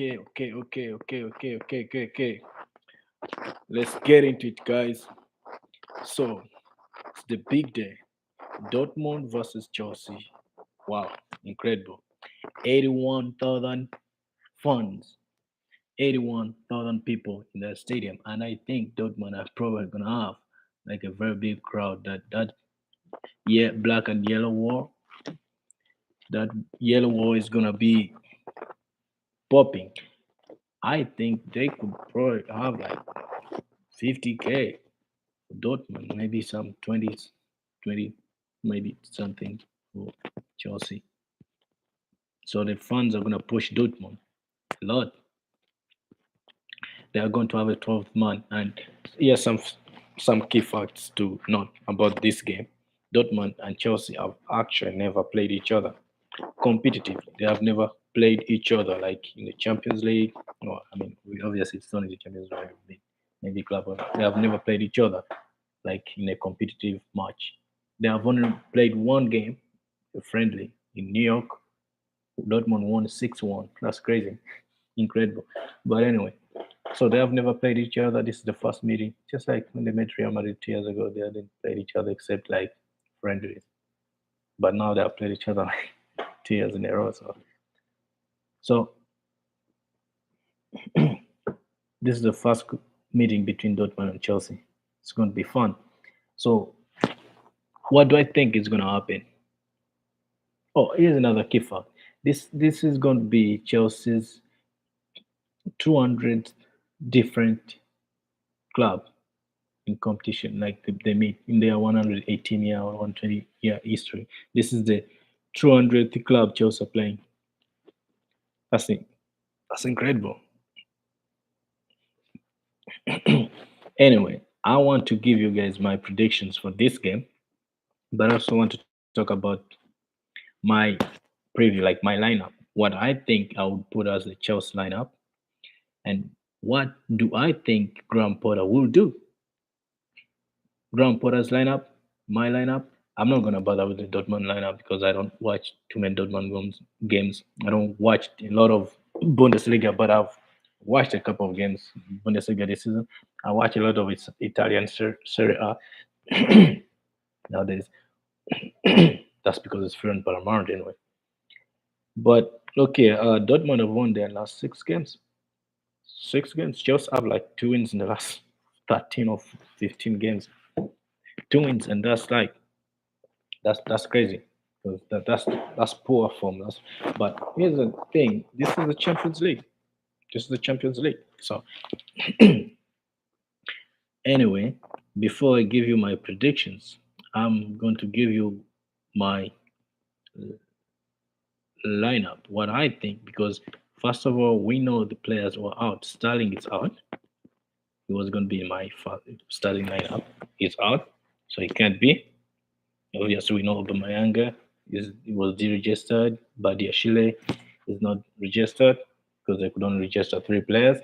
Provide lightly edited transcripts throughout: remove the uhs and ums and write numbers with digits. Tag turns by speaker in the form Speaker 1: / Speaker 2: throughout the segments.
Speaker 1: Okay. Let's get into it, guys. So, it's the big day. Dortmund versus Chelsea. Wow, incredible. 81,000 fans, 81,000 people in that stadium. And I think Dortmund are probably going to have like a very big crowd. That yeah, black and yellow war, that yellow war is going to be popping. I think they could probably have like 50K for Dortmund, maybe some 20, maybe something for Chelsea. So the fans are going to push Dortmund a lot. They are going to have a 12th man. And here's some key facts to note about this game. Dortmund and Chelsea have actually never played each other competitively. They have never played each other like in the Champions League. Well, I mean, obviously it's not in the Champions League, maybe club. But they have never played each other like in a competitive match. They have only played one game, a friendly in New York. Dortmund won 6-1. That's crazy, incredible. But anyway, so they have never played each other. This is the first meeting, just like when they met Real Madrid 2 years ago. They hadn't played each other except like friendlies. But now they have played each other like 2 years in a row. So this is the first meeting between Dortmund and Chelsea. It's going to be fun. So what do I think is going to happen? Oh, here's another key fact. This is going to be Chelsea's 200 different club in competition, like they meet in their 118-year or 120-year history. This is the 200th club Chelsea are playing. That's it. That's incredible. Anyway, I want to give you guys my predictions for this game, but I also want to talk about my preview, like my lineup. What I think I would put as the Chelsea lineup, and what do I think Graham Potter will do. Graham Potter's lineup, my lineup. I'm not gonna bother with the Dortmund lineup because I don't watch too many Dortmund games. I don't watch a lot of Bundesliga, but I've watched a couple of games Bundesliga this season. I watch a lot of Italian Serie A nowadays. That's because it's Fiorentina Paramount anyway. But okay, Dortmund have won their last 6 games. 6 games. Just have like 2 wins in the last 13 or 15 games. 2 wins, and that's crazy because that's poor form. But here's the thing: this is the Champions League. This is the Champions League. So anyway, before I give you my predictions, I'm going to give you my lineup. What I think, because first of all, we know the players were out. Sterling is out. He was going to be in my starting lineup. He's out, so he can't be. Obviously, we know Aubameyang he was deregistered. Badiashile is not registered because they could only register 3 players.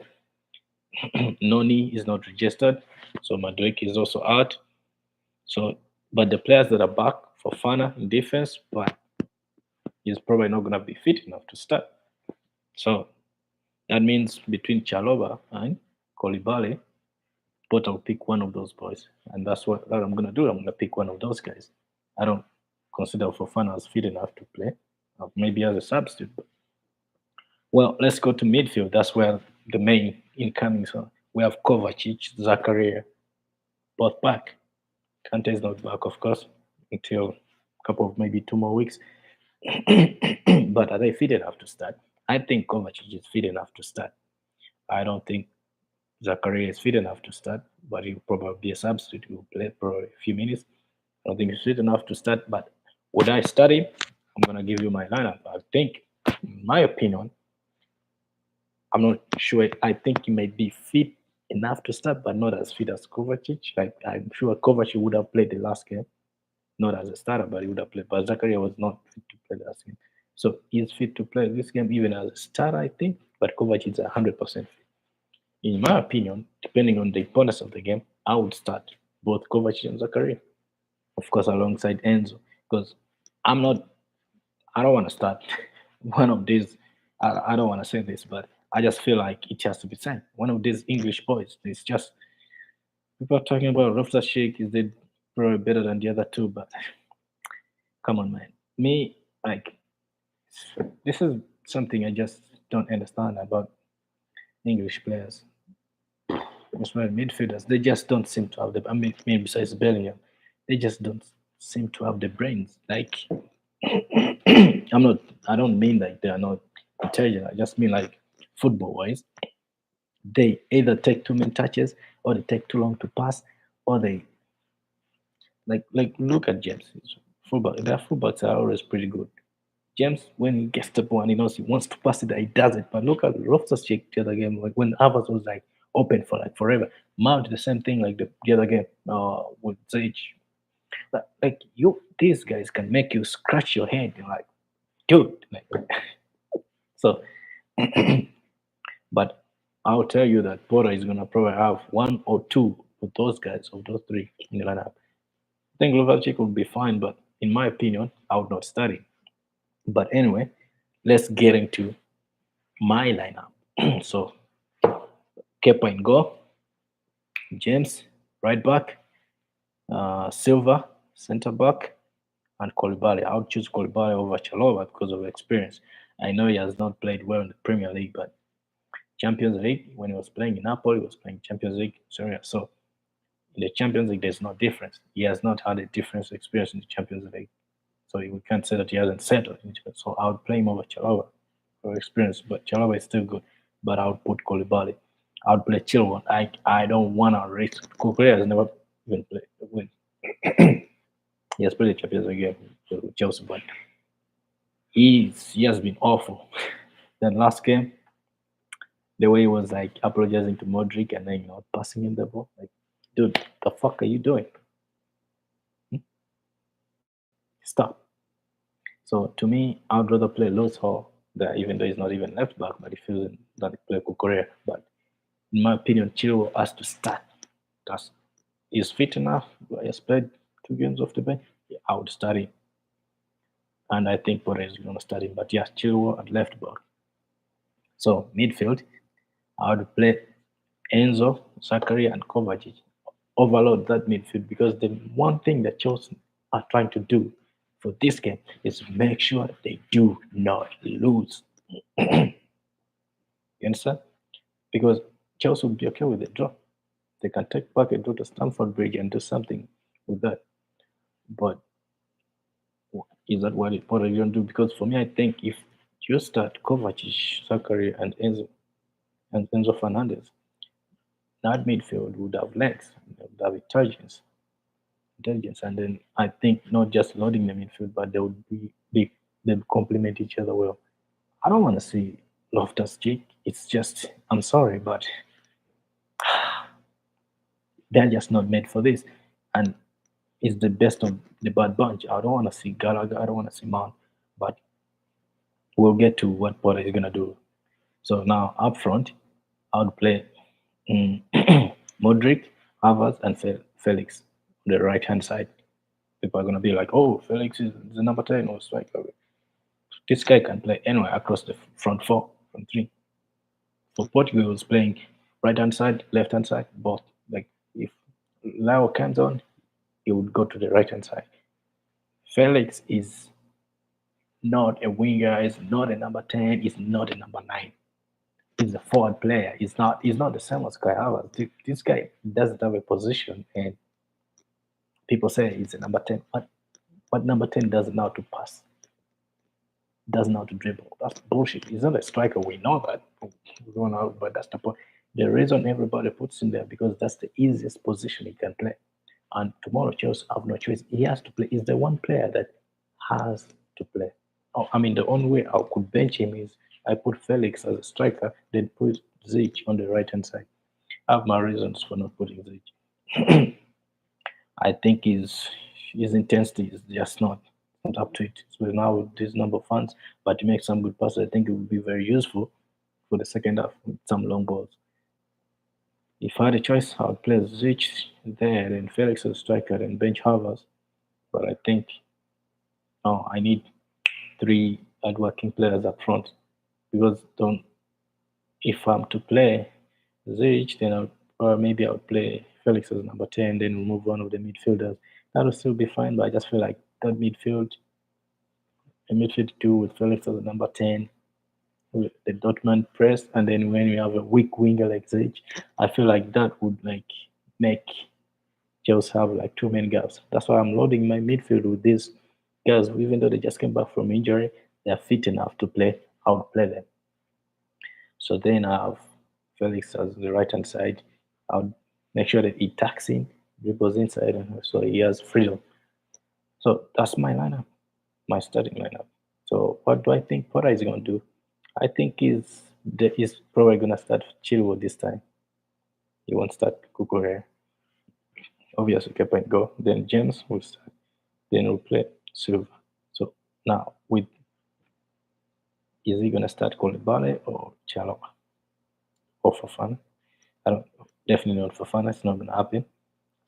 Speaker 1: Noni is not registered, so Madrid is also out. So, but the players that are back for Fana in defense, but he's probably not going to be fit enough to start. So that means between Chaloba and Kolibale, but I'll pick one of those boys, and that's what that I'm going to do. I'm going to pick one of those guys. I don't consider Fofana as fit enough to play, maybe as a substitute. Well, let's go to midfield. That's where the main incomings are. We have Kovacic, Zakaria, both back. Kante is not back, of course, until a couple of maybe 2 more weeks. But are they fit enough to start? I think Kovacic is fit enough to start. I don't think Zakaria is fit enough to start, but he'll probably be a substitute. He'll play for a few minutes. I don't think he's fit enough to start, but would I start him? I'm going to give you my lineup. I think, in my opinion, I'm not sure. I think he might be fit enough to start, but not as fit as Kovacic. Like I'm sure Kovacic would have played the last game, not as a starter, but he would have played. But Zakaria was not fit to play the last game, so he's fit to play this game even as a starter, I think. But Kovacic is 100% fit. In my opinion, depending on the importance of the game, I would start both Kovacic and Zakaria, of course, alongside Enzo, because I'm not. I don't want to start one of these. I don't want to say this, but I just feel like it has to be signed. One of these English boys. It's just people are talking about Rafta Sheikh is they probably better than the other two, but come on, man. Me, like, this is something I just don't understand about English players. Especially midfielders. They just don't seem to have the. I mean, besides Bellingham, they just don't seem to have the brains. Like, I'm not. I don't mean like they are not intelligent. I just mean like football wise, they either take too many touches or they take too long to pass, or they like look at James. Fullback, their fullbacks are always pretty good. James, when he gets the ball and he knows he wants to pass it, he does it. But look at Loftus Cheek the other game, like when Havertz was like open for like forever. Mount the same thing like the other game with Zage. Like you, these guys can make you scratch your head. You're like, dude. Like, so, but I'll tell you that Porter is gonna probably have one or two of those guys, of those three in the lineup. I think Lovacic would be fine, but in my opinion, I would not start him. But anyway, let's get into my lineup. So Kepa in goal, James right back, Silva center back, and Koulibaly. I would choose Koulibaly over Chalobah because of experience. I know he has not played well in the Premier League, but Champions League when he was playing in Napoli, he was playing Champions League. Sorry, so in the Champions League, there's no difference. He has not had a different experience in the Champions League. So we can't say that he hasn't settled into it. So I would play him over Chalobah for experience, but Chalobah is still good. But I would put Koulibaly. I would play Chilwell. I don't want to risk. Kukurea has never even played. Win. He has played the Champions League game with Chelsea, but he has been awful. That last game, the way he was like apologizing to Modric and then not passing him the ball, like, dude, the fuck are you doing? Hmm? Stop. So to me, I'd rather play Lewis Hall, that even though he's not even left back, but he feels that he play Kukurea. But in my opinion, Chilwell has to start. That's he's fit enough. He has played 2 games off the bench. Yeah, I would start him, and I think Porter is going to start him. But yeah, Chilwell at left back. So midfield, I would play Enzo, Zachary, and Kovacic. Overload that midfield because the one thing that Chelsea are trying to do for this game is make sure they do not lose. You understand? Because Chelsea will be okay with the draw. They can take back a draw to Stamford Bridge and do something with that. But is that what are you going to do? Because for me, I think if you start Kovacic, Zachary, and Enzo Fernandez, that midfield would have legs, would have intelligence, and then I think not just loading the midfield, but they would they complement each other well. I don't want to see Loftus Cheek. It's just I'm sorry, but they're just not made for this, and it's the best of the bad bunch. I don't want to see Gallagher. I don't want to see Mount, but we'll get to what Potter is gonna do. So now up front, I would play mm, Modric, Havertz, and Felix on the right hand side. People are gonna be like, "Oh, Felix is the number 10 or striker." This guy can play anywhere across the front four, front three. For Portugal, he was playing right hand side, left hand side, both. Like if Lao comes on, he would go to the right hand side. Felix is not a winger, is not a number 10, is not a number 9. He's a forward player. He's not the same as Kai Havertz. This guy doesn't have a position and people say he's a number 10. But number 10 doesn't know how to pass, doesn't know how to dribble. That's bullshit. He's not a striker. We know that. We don't know, but that's the point. The reason everybody puts him there because that's the easiest position he can play. And tomorrow Chelsea have no choice. He has to play. He's the one player that has to play. Oh, I mean, the only way I could bench him is I put Felix as a striker, then put Zich on the right hand side. I have my reasons for not putting Zich. I think his intensity is just not up to it. So now with this number of fans, but to make some good passes, I think it would be very useful for the second half with some long balls. If I had a choice, I would play Zich there and Felix as a striker and bench Havers. But I think no, I need three hardworking players up front because don't if I'm to play Ziyech, then or maybe I would play Felix as number 10, then remove one of the midfielders. That would still be fine, but I just feel like that a midfield two with Felix as number 10, with the Dortmund press, and then when we have a weak winger like Ziyech, I feel like that would like make Chelsea have like too many gaps. That's why I'm loading my midfield with these guys, even though they just came back from injury, they are fit enough to play. I would play them. So then I have Felix as the right hand side. I'll make sure that he tacks in, dribbles inside, and so he has freedom. So that's my lineup, my starting lineup. So what do I think Potter is going to do? I think he's probably going to start Chilwell this time. He won't start Kukurea. Obviously, Kepa and go. Then James will start. Then we'll play Silva. So now, with is he going to start Koulibaly or Chalobah or Fofana? I don't know. Definitely not Fofana. It's not going to happen.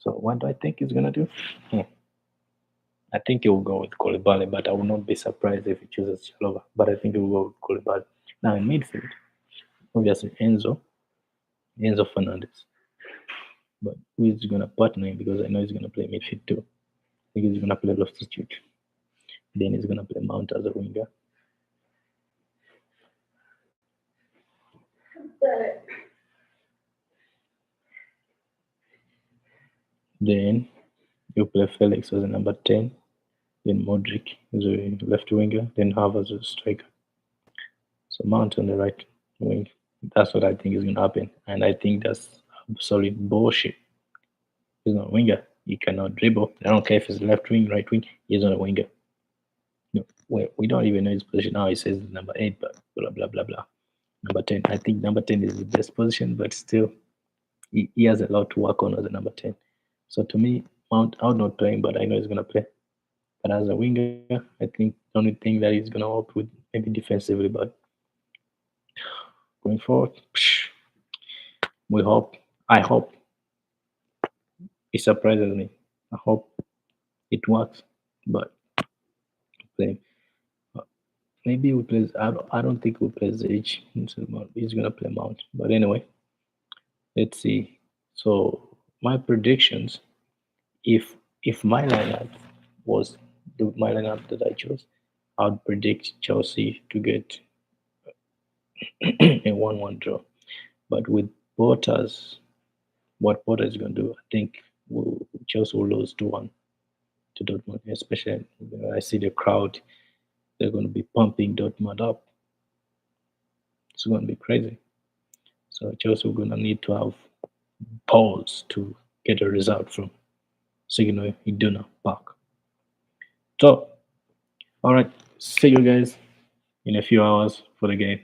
Speaker 1: So what do I think he's gonna do? I think he will go with Koulibaly, but I will not be surprised if he chooses Chalova. But I think he will go with Koulibaly. Now in midfield, obviously Enzo Fernandez. But who is gonna partner him? Because I know he's gonna play midfield too. I think he's gonna play substitute. Then he's gonna play Mount as a winger. Then you play Felix as a number 10. Then Modric as a left winger. Then Havertz as a striker. So Mount on the right wing. That's what I think is gonna happen, and I think that's absolute bullshit. He's not a winger. He cannot dribble. I don't care if it's left wing, right wing. He's not a winger. No, we don't even know his position now. He says number 8, but blah blah blah blah. Number 10. I think number 10 is the best position, but still, he has a lot to work on as a number 10. So to me, Mount out not playing, but I know he's gonna play. But as a winger, I think the only thing that he's gonna help with maybe defensively, but going forward, we hope. I hope it surprises me. I hope it works, but play. Maybe we play. I don't think we play Zage. He's gonna play Mount. But anyway, let's see. So my predictions, if my lineup was my lineup that I chose, I would predict Chelsea to get a 1-1 draw. But with Porter's, what Porter is going to do, I think Chelsea will lose 2-1 to Dortmund, especially when I see the crowd. They're going to be pumping Dortmund up. It's going to be crazy. So Chelsea are going to need to have balls to get a result from Signal Iduna Park. So, all right, see you guys in a few hours for the game.